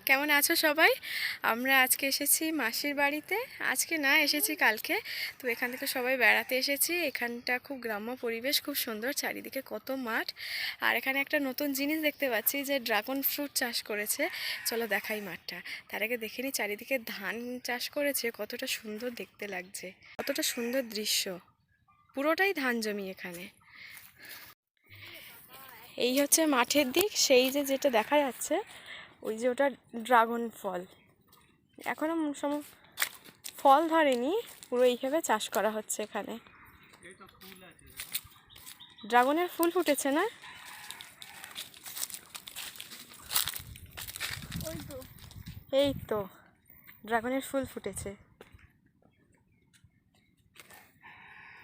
কেমন আছো সবাই? আমরা আজকে এসেছি মাসির বাড়িতে। আজকে না, এসেছি কালকে। তো এখান থেকে সবাই বেড়াতে এসেছি। এখানটা খুব গ্রাম্য পরিবেশ, খুব সুন্দর, চারিদিকে কত মাঠ। আর এখানে একটা নতুন জিনিস দেখতে পাচ্ছি যে ড্রাগন ফ্রুট চাষ করেছে। চলো দেখাই মাঠটা। তার আগে দেখে নিই চারিদিকে ধান চাষ করেছে, কতটা সুন্দর দেখতে লাগছে, কতটা সুন্দর দৃশ্য। পুরোটাই ধান জমি এখানে। এই হচ্ছে মাঠের দিক, সেই যে যেটা দেখা যাচ্ছে ওই যে ওটা ড্রাগন ফল। এখনো ফল ধরেনি, পুরো এইভাবে চাষ করা হচ্ছে এখানে। ড্রাগনের ফুল ফুটেছে না? এই তো ড্রাগনের ফুল ফুটেছে,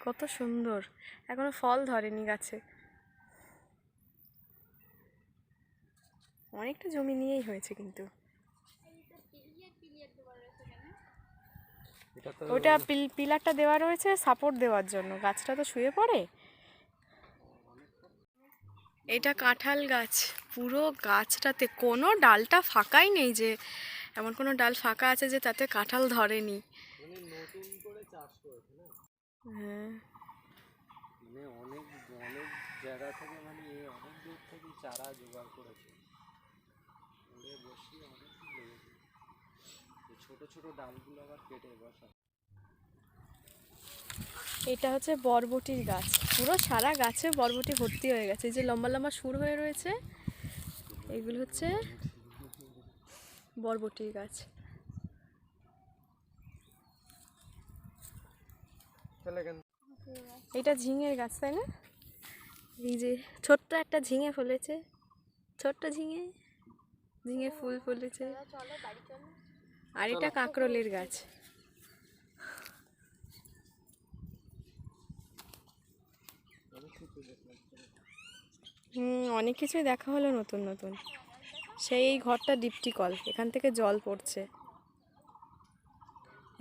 কত সুন্দর। এখনো ফল ধরেনি গাছে। অনেকটা জমি নিয়েই হয়েছে কিন্তু। ওটা পিলারটা দেওয়া রয়েছে সাপোর্ট দেওয়ার জন্য, গাছটা তো শুয়ে পড়ে। এটা কাঁঠাল গাছ, পুরো গাছটাতে কোনো ডালটা ফাঁকাই নেই যে এমন কোনো ডাল ফাঁকা আছে যে তাতে কাঁঠাল ধরেনি। নতুন করে চাষ করেছে না? হ্যাঁ, মানে অনেক অনেক জায়গা থেকে, মানে অনেক দূর থেকে চারা জোগাড় করেছে। ওরে বসিয়ে অনেক লেগেছে, ছোট ছোট ডালগুলো আবার কেটে বসা। এটা হচ্ছে বরবটির গাছ, পুরো সারা গাছে বরবটি ভর্তি হয়ে গেছে। এই যে লম্বা লম্বা সুর হয়ে রয়েছে, এগুলো হচ্ছে বরবটির গাছ। এটা ঝিঙের গাছ, তাই না? এই যে ছোট্ট একটা ঝিঙে ফলেছে, ছোট্ট ঝিঙে, ঝিঙে ফুল ফলেছে। আর এটা কাঁকরোলের গাছ। অনেক কিছুই দেখা হলো নতুন নতুন। সেই ঘরটা ডিপটি কল, এখান থেকে জল পড়ছে।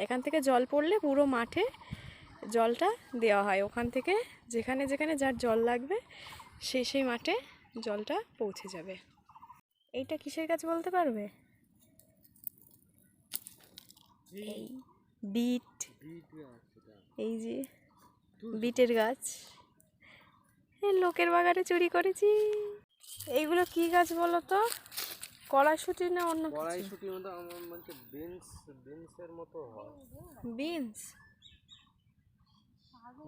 এখান থেকে জল পড়লে পুরো মাঠে জলটা দেওয়া হয়। ওখান থেকে যেখানে যেখানে যার জল লাগবে সেই সেই মাঠে জলটা পৌঁছে যাবে। এইটা কিসের গাছ বলতে পারবে? এই বিট, এই যে বিটের গাছ। লোকের বাগানে চুরি করেছি। এইগুলো কি গাছ বলো তো? কড়াইশুঁটি না অন্য কিছু? কড়াইশুঁটি মতো আমার মানে বিনসের মতো হয়। বিনস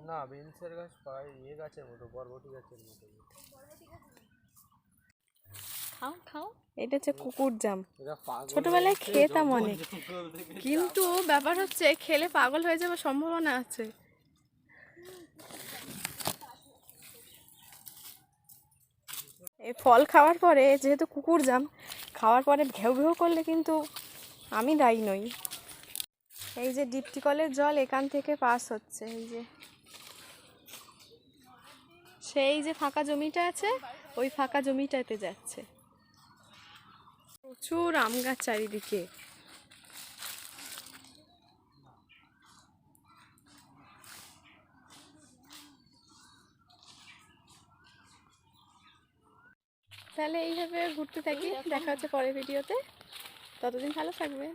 না, বিনসের গাছ প্রায় গাছের মতো, বরবটি গাছের মতো। খাও খাও। এটা হচ্ছে কুকুর জাম। ছোটবেলায় খেতাম অনেক, কিন্তু ব্যাপার হচ্ছে খেলে পাগল হয়ে যাওয়ার সম্ভাবনা আছে। এই ফল খাওয়ার পরে, যেহেতু কুকুর জাম খাওয়ার পরে ঘেউ ঘেউ করলে কিন্তু আমি দায়ী নই। এই যে ডিপটি কলের জল এখান থেকে পাস হচ্ছে, এই যে সেই যে ফাঁকা জমিটা আছে ওই ফাঁকা জমিটাতে যাচ্ছে। প্রচুর আম গাছ চারিদিকে। তাহলে এইভাবে ঘুরতে থাকি, দেখা হচ্ছে পরের ভিডিওতে। ততদিন ভালো থাকবে।